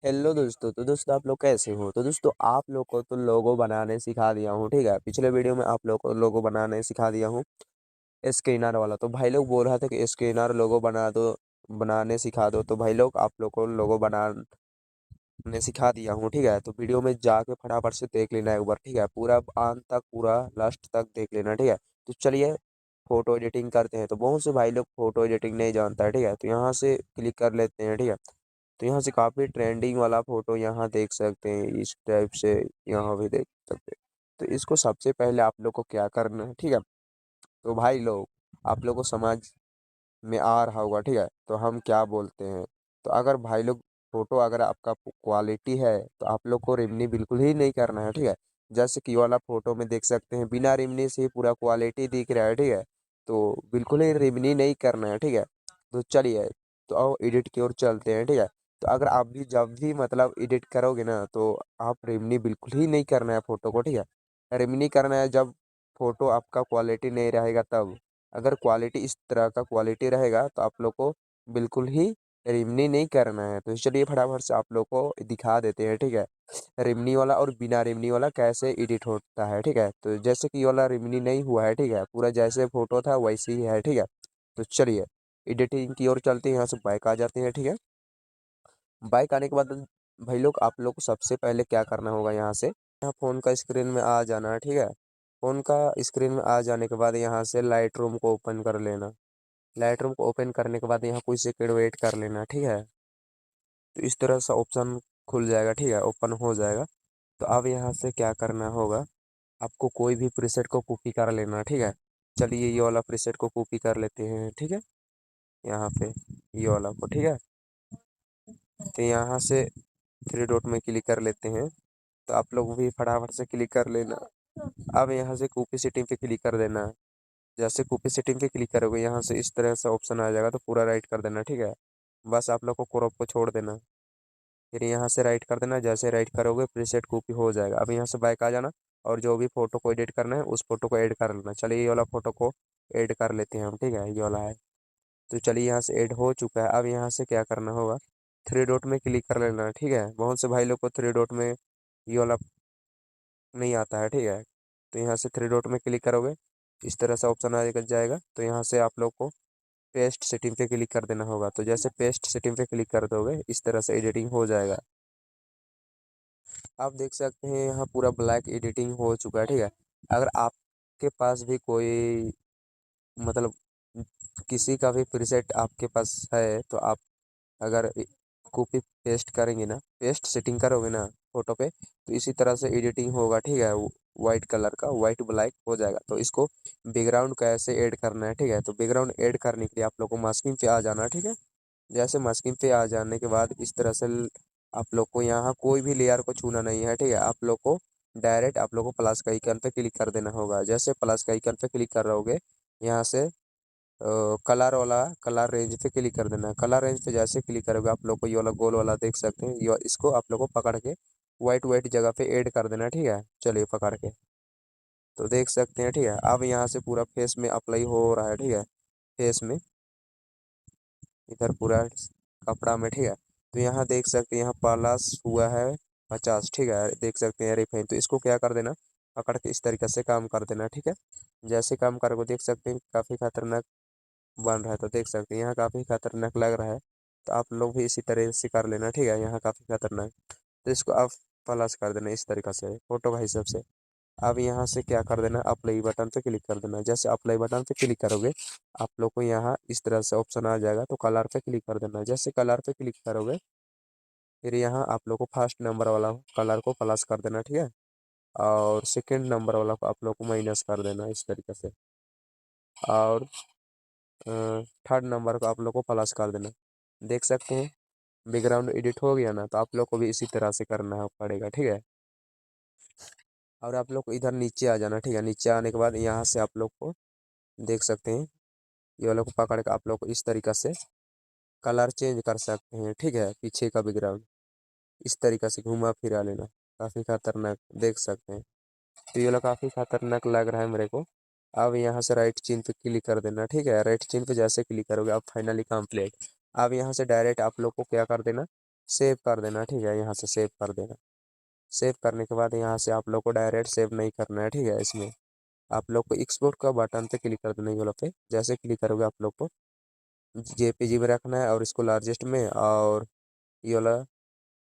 Hello दोस्तों। तो दोस्तों आप लोग कैसे हो? तो दोस्तों आप लोग को तो लोगो बनाने सिखा दिया हूँ, ठीक है। पिछले वीडियो में आप लोग को लोगो बनाने सिखा दिया हूँ, स्कैनर वाला। तो भाई लोग बोल रहा था कि स्कैनर लोगो बना दो, बनाने सिखा दो। तो भाई लोग आप लोग को लोगो बनाने सिखा दिया हूँ, ठीक है। तो वीडियो में जाके फटाफट से देख लेना एक बार, ठीक है। पूरा अंत तक, पूरा लास्ट तक देख लेना, ठीक है। तो चलिए फोटो एडिटिंग करते हैं। तो बहुत से भाई लोग फोटो एडिटिंग नहीं जानता है, ठीक है। तो यहाँ से क्लिक कर लेते हैं, ठीक है। तो यहाँ से काफ़ी ट्रेंडिंग वाला फोटो यहाँ देख सकते हैं, इस टाइप से यहाँ भी देख सकते हैं। तो इसको सबसे पहले आप लोग को क्या करना है, ठीक है। तो भाई लोग आप लोग को समझ में आ रहा होगा, ठीक है। तो हम क्या बोलते हैं, तो अगर भाई लोग फोटो अगर आपका क्वालिटी है तो आप लोग को रिमनी बिल्कुल ही नहीं करना है, ठीक है। जैसे कि ये वाला फोटो में देख सकते हैं, बिना रिमनी से ही पूरा क्वालिटी दिख रहा है, ठीक है। तो बिल्कुल ही रिमनी नहीं करना है, ठीक है। तो चलिए, तो आओ एडिट की ओर चलते हैं, ठीक है। तो अगर आप भी जब भी मतलब एडिट करोगे ना, तो आप रिमनी बिल्कुल ही नहीं करना है फोटो को, ठीक है। रिमनी करना है जब फोटो आपका क्वालिटी नहीं रहेगा तब। अगर क्वालिटी इस तरह का क्वालिटी रहेगा तो आप लोग को बिल्कुल ही रिमनी नहीं करना है। तो चलिए फटाफट से आप लोग को दिखा देते हैं, ठीक है। रिमनी वाला और बिना रिमनी वाला कैसे एडिट होता है, ठीक है। तो जैसे कि ये वाला रिमनी नहीं हुआ है, ठीक है, पूरा जैसे फोटो था वैसे ही है, ठीक है। तो चलिए एडिटिंग की ओर चलते हैं, यहाँ से बैक आ जाते हैं, ठीक है। बाइक आने के बाद भाई लोग आप लोग को सबसे पहले क्या करना होगा, यहाँ से यहाँ फ़ोन का स्क्रीन में आ जाना है, ठीक है। फ़ोन का स्क्रीन में आ जाने के बाद यहाँ से लाइट रूम को ओपन कर लेना। लाइट रूम को ओपन करने के बाद यहाँ कुछ सेकंड वेट कर लेना, ठीक है। तो इस तरह से ऑप्शन खुल जाएगा, ठीक है, ओपन हो जाएगा। तो अब यहाँ से क्या करना होगा, आपको कोई भी प्रीसेट को कॉपी कर लेना, ठीक है। चलिए ये वाला प्रीसेट को कॉपी कर लेते हैं, ठीक है। यहाँ पे ये वाला को, ठीक है। तो यहाँ से थ्री डॉट में क्लिक कर लेते हैं। तो आप लोग भी फटाफट से क्लिक कर लेना। अब यहाँ से कॉपी सेटिंग पे क्लिक कर देना। जैसे कॉपी सेटिंग पे क्लिक करोगे, यहाँ से इस तरह से ऑप्शन आ जाएगा, तो पूरा राइट कर देना, ठीक है। बस आप लोग को क्रॉप को छोड़ देना, फिर यहाँ से राइट कर देना। जैसे राइट करोगे प्रीसेट कॉपी हो जाएगा। अब यहाँ से बैक आ जाना और जो भी फोटो को एडिट करना है उस फोटो को ऐड कर लेना। चलिए ये वाला फोटो को ऐड कर लेते हैं हम, ठीक है, ये वाला है। तो चलिए यहाँ से ऐड हो चुका है। अब यहाँ से क्या करना होगा, थ्री डॉट में क्लिक कर लेना, ठीक है। बहुत से भाई लोग को थ्री डॉट में ये वाला नहीं आता है, ठीक है। तो यहाँ से थ्री डॉट में क्लिक करोगे, इस तरह से ऑप्शन आ जाएगा। तो यहाँ से आप लोग को पेस्ट सेटिंग पे क्लिक कर देना होगा। तो जैसे पेस्ट सेटिंग पे क्लिक कर दोगे, इस तरह से एडिटिंग हो जाएगा। आप देख सकते हैं यहाँ पूरा ब्लैक एडिटिंग हो चुका है, ठीक है। अगर आपके पास भी कोई मतलब किसी का भी प्रीसेट आपके पास है, तो आप अगर कॉपी पेस्ट करेंगे ना, पेस्ट सेटिंग करोगे ना फोटो पे, तो इसी तरह से एडिटिंग होगा, ठीक है। वाइट कलर का वाइट ब्लैक हो जाएगा। तो इसको बैकग्राउंड कैसे ऐड करना है, ठीक है। तो बैकग्राउंड ऐड करने के लिए आप लोग को मास्किंग पे आ जाना है, ठीक है। जैसे मास्किंग पे आ जाने के बाद इस तरह से आप लोग को यहाँ कोई भी लेयर को छूना नहीं है, ठीक है। आप लोग को डायरेक्ट आप लोग को प्लस का आइकन पे क्लिक कर देना होगा। जैसे प्लस का आइकन पे क्लिक कर रहोगे, यहाँ से कलर वाला कलर रेंज पे क्लिक कर देना है। कलर रेंज पे जैसे क्लिक करोगे, आप लोग को ये वाला गोल वाला देख सकते हैं, ये इसको आप लोग को पकड़ के वाइट वाइट जगह पे ऐड कर देना है, ठीक है। चलिए पकड़ के तो देख सकते हैं, ठीक है। अब यहाँ से पूरा फेस में अप्लाई हो रहा है, ठीक है। फेस में इधर पूरा कपड़ा में, ठीक है। तो यहाँ देख सकते हैं, यहाँ प्लस हुआ है 50, ठीक है, देख सकते हैं रिफाइन। तो इसको क्या कर देना, पकड़ के इस तरीके से काम कर देना, ठीक है। जैसे काम करोगे देख सकते हैं काफ़ी खतरनाक बन रहा है। तो देख सकते हैं यहाँ काफ़ी खतरनाक लग रहा है। तो आप लोग भी इसी तरह से कर लेना, ठीक है, यहाँ काफ़ी खतरनाक। तो इसको आप प्लस कर देना इस तरीक़े से फोटो का हिसाब से। अब यहाँ से क्या कर देना, अप्लाई बटन पे क्लिक कर देना। जैसे अप्लाई बटन पे क्लिक करोगे, आप लोग को यहाँ इस तरह से ऑप्शन आ जाएगा। तो कलर पे क्लिक कर देना। जैसे कलर पे क्लिक करोगे, फिर यहाँ आप लोग को फर्स्ट नंबर वाला कलर को प्लस कर देना, ठीक है। और सेकेंड नंबर वाला को आप लोग को माइनस कर देना इस तरीके से। और थर्ड नंबर को आप लोग को प्लस कर देना। देख सकते हैं बैकग्राउंड एडिट हो गया ना। तो आप लोग को भी इसी तरह से करना पड़ेगा, ठीक है। और आप लोग को इधर नीचे आ जाना, ठीक है। नीचे आने के बाद यहाँ से आप लोग को देख सकते हैं, ये वालों को पकड़ के आप लोग को इस तरीक़ा से कलर चेंज कर सकते हैं, ठीक है। पीछे का बैकग्राउंड इस तरीक़ा से घुमा फिरा लेना। काफ़ी खतरनाक देख सकते हैं। तो ये वाला काफ़ी खतरनाक लग रहा है मेरे को। अब यहाँ से राइट चिन्ह पे क्लिक कर देना, ठीक है। राइट चिन्ह पे जैसे क्लिक करोगे, अब फाइनली कंप्लीट। अब यहाँ से डायरेक्ट आप लोग को क्या कर देना, सेव कर देना, ठीक है, यहाँ से सेव कर देना। सेव करने के बाद यहाँ से आप लोग को डायरेक्ट सेव नहीं करना है, ठीक है। इसमें आप लोग को एक्सपोर्ट का बटन पे क्लिक कर देना, ये वाला पे जैसे क्लिक करोगे आप लोग को जेपीजी में रखना है और इसको लार्जेस्ट में, और ये वाला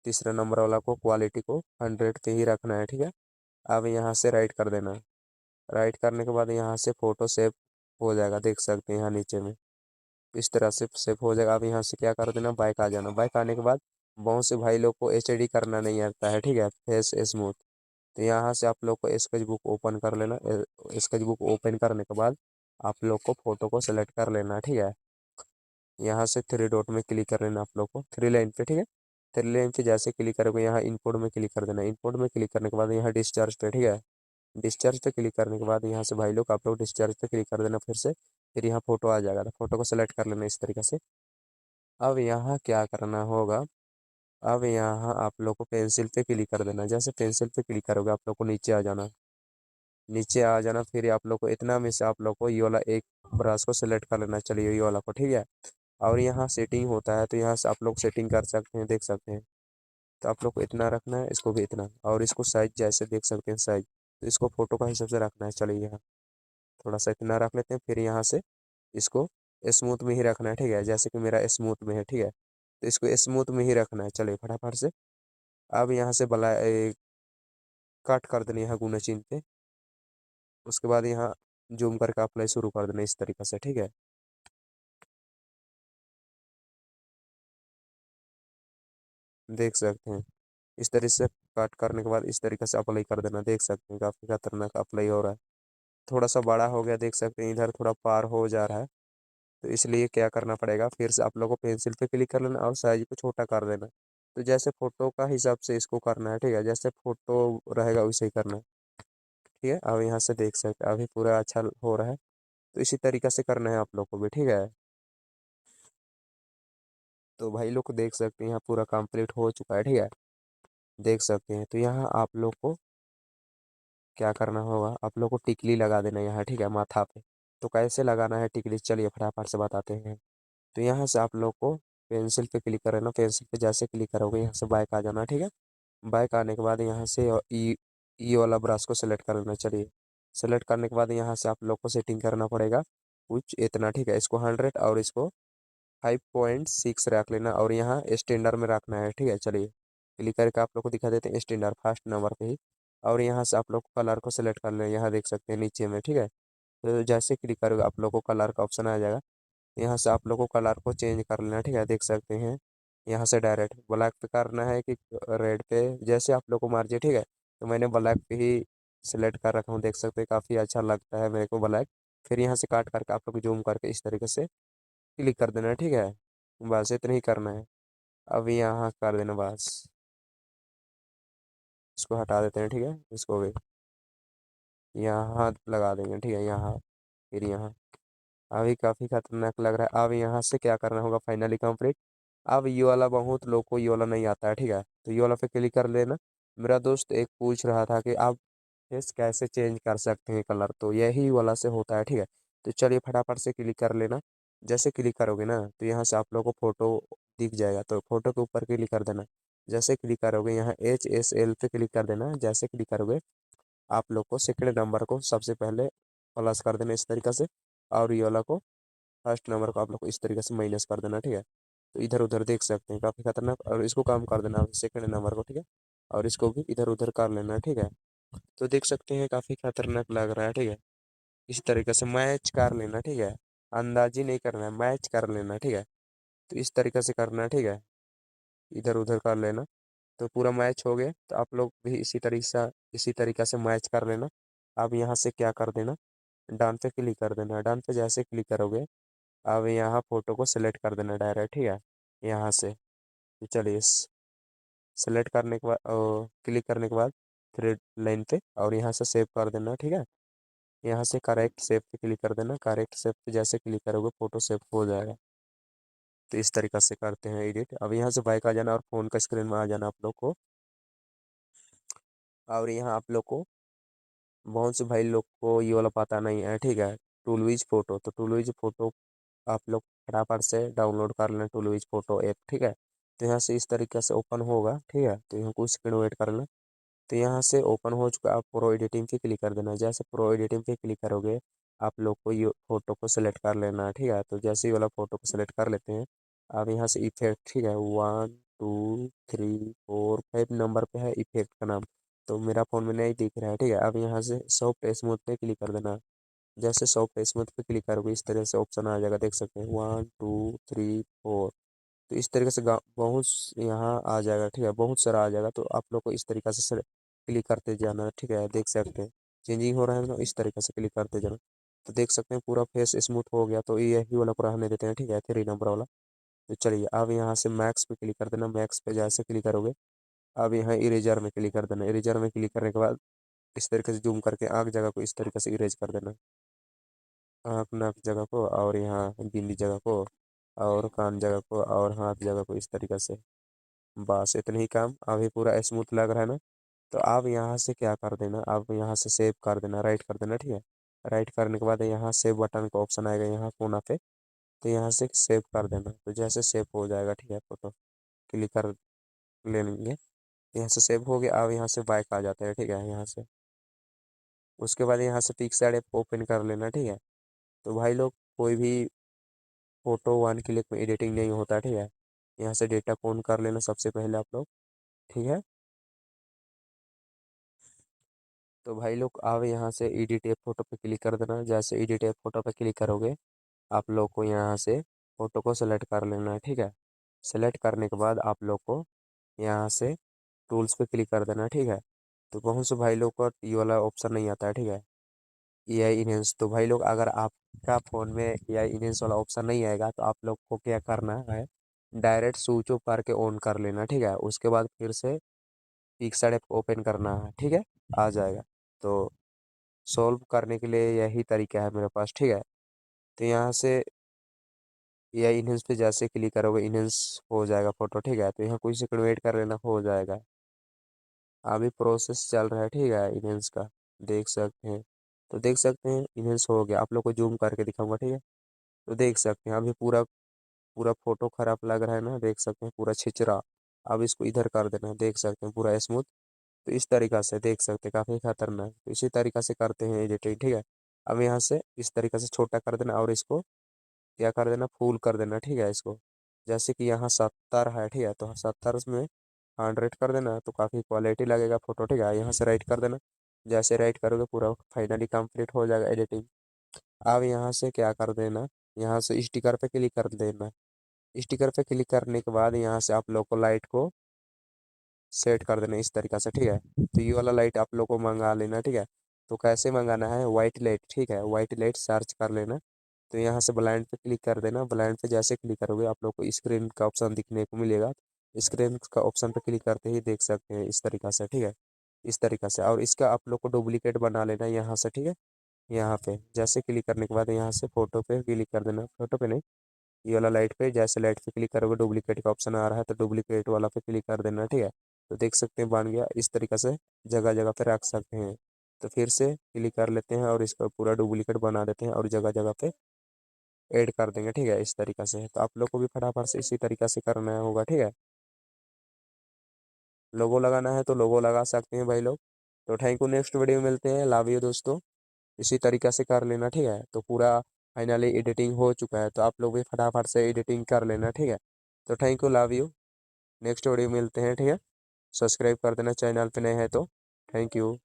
तीसरा नंबर वाला को क्वालिटी को 100 पे ही रखना है, ठीक है। अब यहाँ से राइट कर देना। राइट करने के बाद यहाँ से फ़ोटो सेव हो जाएगा, देख सकते हैं यहाँ नीचे में इस तरह से सेव हो जाएगा। अब यहाँ से क्या कर देना, बैक आ जाना। बैक आने के बाद बहुत से भाई लोग को एचडी करना नहीं आता है, ठीक है, फेस स्मूथ। तो यहाँ से आप लोग को स्केच बुक ओपन कर लेना। स्केच बुक ओपन करने के बाद आप लोग को फ़ोटो को सेलेक्ट कर लेना, ठीक है। यहाँ से थ्री डॉट में क्लिक कर लेना आप लोग को, थ्री लाइन पे, ठीक है। थ्री लाइन पे जैसे क्लिक करोगे यहाँ इनपुट में क्लिक कर देना। इनपुट में क्लिक करने के बाद यहाँ डिस्चार्ज पे, ठीक है। डिस्चार्ज पे क्लिक करने के बाद यहाँ से भाई लोग आप लोग डिस्चार्ज पे क्लिक कर देना फिर से। फिर यहाँ फोटो आ जाएगा, तो फोटो को सेलेक्ट कर लेना इस तरीके से। अब यहाँ क्या करना होगा, अब यहाँ आप लोग को पेंसिल पे क्लिक कर देना। जैसे पेंसिल पे क्लिक करोगे आप लोग को नीचे आ जाना। नीचे आ जाना, फिर आप लोग को इतना में से आप लोग को ये वाला एक ब्रश को सिलेक्ट कर लेना, चलिए ये वाला को, ठीक है। और यहाँ सेटिंग होता है, तो यहाँ से आप लोग सेटिंग कर सकते हैं, देख सकते हैं। तो आप लोग को इतना रखना है, इसको भी इतना, और इसको साइज जैसे देख सकते हैं साइज, तो इसको फोटो का हिसाब से रखना है। चलिए यहाँ थोड़ा सा इतना रख लेते हैं, फिर यहाँ से इसको स्मूथ में ही रखना है, ठीक है, जैसे कि मेरा स्मूथ में है, ठीक है। तो इसको स्मूथ में ही रखना है, चलिए फटाफट से। अब यहाँ से कट कर देना यहाँ गुना चिन्ह पे। उसके बाद यहाँ जूम करके अप्लाई शुरू कर देना इस तरीके से, ठीक है। देख सकते हैं इस तरीके से कट करने के बाद इस तरीके से अप्लाई कर देना, देख सकते हैं काफ़ी खतरनाक अप्लाई हो रहा है। थोड़ा सा बड़ा हो गया, देख सकते हैं इधर थोड़ा पार हो जा रहा है। तो इसलिए क्या करना पड़ेगा, फिर से आप लोग को पेंसिल पे क्लिक कर लेना और साइज को छोटा कर देना। तो जैसे फोटो का हिसाब से इसको करना है, ठीक है, जैसे फोटो रहेगा वैसे ही करना है, ठीक है। अब यहाँ से देख सकते हैं अभी पूरा अच्छा हो रहा है। तो इसी तरीके से करना है आप लोग को भी, ठीक है। तो भाई लोग को देख सकते हैं यहाँ पूरा कंप्लीट हो चुका है, ठीक है, देख सकते हैं। तो यहाँ आप लोग को क्या करना होगा, आप लोग को टिकली लगा देना यहाँ, ठीक है, माथा पे। तो कैसे लगाना है टिकली, चलिए फटाफट से बताते हैं। तो यहाँ से आप लोग को पेंसिल पे क्लिक करना। पेंसिल पे जैसे क्लिक करोगे यहाँ से बैक आ जाना, ठीक है। बैक आने के बाद यहाँ से ई वाला ब्रश को सेलेक्ट कर लेना, चलिए। सेलेक्ट करने के बाद यहाँ से आप लोग को सेटिंग करना पड़ेगा कुछ इतना, ठीक है। इसको 100 और इसको 5.6 रख लेना, और यहाँ स्टैंडर्ड में रखना है, ठीक है। चलिए क्लिक करके आप लोग को दिखा देते हैं स्टैंडर्ड फर्स्ट नंबर पे ही। और यहाँ से आप लोग कलर को सेलेक्ट कर लें, यहाँ देख सकते हैं नीचे में, ठीक है। तो जैसे क्लिक करोगे आप लोग को कलर का ऑप्शन आ जाएगा। यहाँ से आप लोग को कलर को चेंज कर लेना, ठीक है, देख सकते हैं। यहाँ से डायरेक्ट ब्लैक पे करना है कि रेड पे, जैसे आप लोग को मर्जी, ठीक है। तो मैंने ब्लैक पे ही सिलेक्ट कर रखा हूँ, देख सकते हैं काफ़ी अच्छा लगता है मेरे को ब्लैक। फिर यहाँ से काट करके आप लोग जूम करके इस तरीके से क्लिक कर देना है, ठीक है। बस इतना ही करना है। अब यहाँ कर देना बस। इसको हटा देते हैं, ठीक है, इसको भी यहाँ लगा देंगे, ठीक है, यहाँ फिर यहाँ। अभी काफ़ी खतरनाक लग रहा है। अब यहाँ से क्या करना होगा, फाइनली कंप्लीट। अब ये वाला बहुत लोग को ये वाला नहीं आता है, ठीक है, तो ये वाला पे क्लिक कर लेना। मेरा दोस्त एक पूछ रहा था कि आप फेस कैसे चेंज कर सकते हैं कलर, तो यही वाला से होता है, ठीक है। तो चलिए फटाफट से क्लिक कर लेना। जैसे क्लिक करोगे ना तो यहाँ से आप लोग को फोटो दिख जाएगा, तो फोटो के ऊपर क्लिक कर देना। जैसे क्लिक करोगे यहाँ HSL पे क्लिक कर देना। जैसे क्लिक करोगे आप लोग को सेकंड नंबर को सबसे पहले प्लस कर देना इस तरीके से, और ये वाला को फर्स्ट नंबर को आप लोग को इस तरीके से माइनस कर देना, ठीक है। तो इधर उधर देख सकते हैं काफ़ी खतरनाक, और इसको कम कर देना सेकंड नंबर को, ठीक है। और इसको भी इधर उधर कर लेना, ठीक है। तो देख सकते हैं काफ़ी खतरनाक लग रहा है, ठीक है। इस तरीके से मैच कर लेना, ठीक है, अंदाजी नहीं करना है, मैच कर लेना, ठीक है। तो इस तरीके से करना है, ठीक है, इधर उधर कर लेना। तो पूरा मैच हो गया, तो आप लोग भी इसी तरीके से मैच कर लेना। अब यहाँ से क्या कर देना, डन पे क्लिक कर देना। डन पे जैसे क्लिक करोगे अब यहाँ फोटो को सिलेक्ट कर देना डायरेक्ट, ठीक है, यहाँ से। तो चलिए सेलेक्ट करने के बाद क्लिक करने के बाद थ्रेड लाइन पे, और यहाँ से सेव कर देना, ठीक है। यहाँ से करेक्ट सेव पे क्लिक कर देना। करेक्ट सेव पे जैसे क्लिक करोगे फोटो सेव हो जाएगा। तो इस तरीक़ा से करते हैं एडिट। अब यहाँ से बाइक आ जाना और फ़ोन का स्क्रीन में आ जाना आप लोग को। और यहाँ आप लोग को बहुत से भाई लोग को ये वाला पता नहीं है, ठीक है, टूलविज फ़ोटो। तो टूलविज फ़ोटो आप लोग फटाफट से डाउनलोड कर लें, टूलविज फ़ोटो ऐप, ठीक है। तो यहाँ से इस तरीके से ओपन होगा, ठीक है। तो यहाँ कुछ सेकंड वेट कर लेना। तो यहाँ से ओपन हो चुका, आप प्रो एडिटिंग पे क्लिक कर देना। जैसे प्रो एडिटिंग पे क्लिक करोगे आप लोग को ये फोटो को सिलेक्ट कर लेना है, ठीक है। तो जैसे ही वाला फोटो को सिलेक्ट कर लेते हैं, अब यहाँ से इफेक्ट, ठीक है, 1 2 3 4 5 नंबर पे है इफेक्ट का नाम। तो मेरा फ़ोन में नहीं दिख रहा है, ठीक है। अब यहाँ से सॉफ्ट स्मूथ पे क्लिक कर देना। जैसे सॉफ्ट स्मूथ पे क्लिक करोगे इस तरह से ऑप्शन आ जाएगा, देख सकते हैं 1 2 3 4। तो इस तरीके से बहुत यहाँ आ जाएगा, ठीक है, बहुत सारा आ जाएगा। तो आप लोग को इस तरीके से क्लिक करते जाना है, ठीक है। देख सकते हैं चेंजिंग हो रहा है ना, इस तरीके से क्लिक करते जाना। तो देख सकते हैं पूरा फेस स्मूथ हो गया। तो यही वाला पूरा रहने देते हैं, ठीक है, 3 नंबर वाला। तो चलिए अब यहाँ से मैक्स पे क्लिक कर देना। मैक्स पे जैसे क्लिक करोगे अब यहाँ इरेजर में क्लिक कर देना। इरेजर में क्लिक करने के बाद इस तरीके से जूम करके आँख जगह को इस तरीके से इरेज कर देना। आँख नाक जगह को और यहाँ बिंदी जगह को और कान जगह को और हाथ जगह को इस तरीके से। बस इतना ही काम। अभी पूरा स्मूथ लग रहा है ना। तो आप यहाँ से क्या कर देना, आप यहाँ से सेव कर देना, राइट कर देना, ठीक है। राइट करने के बाद यहाँ सेव बटन का ऑप्शन आएगा यहाँ कोना पे। तो यहाँ से सेव कर देना। तो जैसे सेव हो जाएगा, ठीक है, फोटो क्लिक कर ले लेंगे। यहाँ से सेव हो गया। अब यहाँ से बैक आ जाता है, ठीक है, यहाँ से। उसके बाद यहाँ से पिक्सेल ऐप ओपन कर लेना, ठीक है। तो भाई लोग कोई भी फोटो 1 क्लिक में एडिटिंग नहीं होता, ठीक है। यहाँ से डेटा को ऑन कर लेना सबसे पहले आप लोग, ठीक है। तो भाई लोग अब यहाँ से एडिट ए फोटो पे क्लिक कर देना। जैसे एडिट ए फोटो पे क्लिक करोगे आप लोग को यहाँ से फोटो को सेलेक्ट कर लेना है, ठीक है। सेलेक्ट करने के बाद आप लोग को यहाँ से टूल्स पे क्लिक कर देना, ठीक है। तो बहुत से भाई लोग को ये वाला ऑप्शन नहीं आता है, ठीक है, एआई इनहेंस। तो भाई लोग अगर आपका फ़ोन में एआई इनहेंस वाला ऑप्शन नहीं आएगा तो आप लोग को क्या करना है, डायरेक्ट स्विच ऑफ करके ऑन कर लेना, ठीक है। उसके बाद फिर से पिक्सेल ऐप ओपन करना है, ठीक है, आ जाएगा। तो सॉल्व करने के लिए यही तरीका है मेरे पास, ठीक है। तो यहाँ से एआई इनहेंस पे जैसे क्लिक करोगे इनहेंस हो जाएगा फ़ोटो, ठीक है। तो यहाँ कुछ सेकंड वेट कर लेना, हो जाएगा। अभी प्रोसेस चल रहा है, ठीक है, इनहेंस का। देख सकते हैं। तो देख सकते हैं इनहेंस हो गया। आप लोग को जूम करके दिखाऊंगा, ठीक है। तो देख सकते हैं अभी पूरा पूरा फोटो खराब लग रहा है ना, देख सकते हैं पूरा छिचरा। अब इसको इधर कर देना, देख सकते हैं पूरा स्मूथ। तो इस तरीका से देख सकते हैं काफ़ी खतरनाक। तो इसी तरीका से करते हैं एडिटिंग, ठीक है। अब यहाँ से इस तरीके से छोटा कर देना और इसको क्या कर देना, फुल कर देना, ठीक है, इसको। जैसे कि यहाँ 70 है, ठीक है, तो 70 में 100 कर देना तो काफ़ी क्वालिटी लगेगा फोटो, ठीक है। यहाँ से राइट कर देना। जैसे राइट करोगे पूरा फाइनली कंप्लीट हो जाएगा एडिटिंग। अब यहाँ से क्या कर देना, यहाँ से स्टिकर पे क्लिक कर देना। स्टिकर पे क्लिक करने के बाद यहाँ से आप लोग को लाइट को सेट कर देना इस तरीका से, ठीक है। तो ये वाला लाइट आप लोग को मंगा लेना, ठीक है। तो कैसे मंगाना है, वाइट लाइट, ठीक है, वाइट लाइट सर्च कर लेना। तो यहाँ से ब्लाइंड पे क्लिक कर देना। ब्लाइंड पे जैसे क्लिक करोगे आप लोग को स्क्रीन का ऑप्शन दिखने को मिलेगा। स्क्रीन का ऑप्शन पे क्लिक करते ही देख सकते हैं इस तरीका से, ठीक है, इस तरीका से। और इसका आप लोग को डुप्लीकेट बना लेना यहाँ से, ठीक है। यहाँ पे जैसे क्लिक करने के बाद यहाँ से फोटो पे क्लिक कर देना, फोटो पे नहीं, ये वाला लाइट पे। जैसे लाइट पे क्लिक करोगे डुप्लीकेट का ऑप्शन आ रहा है तो डुप्लीकेट वाला पे क्लिक कर देना, ठीक है। तो देख सकते हैं बन गया। इस तरीके से जगह जगह पे रख सकते हैं। तो फिर से क्लिक कर लेते हैं और इसका पूरा डुप्लीकेट बना देते हैं और जगह जगह पे ऐड कर देंगे, ठीक है, इस तरीके से। तो आप लोग को भी फटाफट से इसी तरीके से करना होगा, ठीक है। लोगो लगाना है तो लोगो लगा सकते हैं भाई लोग। तो थैंक यू, नेक्स्ट वीडियो में मिलते हैं। लव यू दोस्तों। इसी तरीके से कर लेना, ठीक है। तो पूरा फाइनली एडिटिंग हो चुका है तो आप लोग भी फटाफट से एडिटिंग कर लेना, ठीक है। तो thank you, love you. Next video मिलते हैं, ठीक है। सब्सक्राइब कर देना चैनल पे नए हैं तो। Thank you.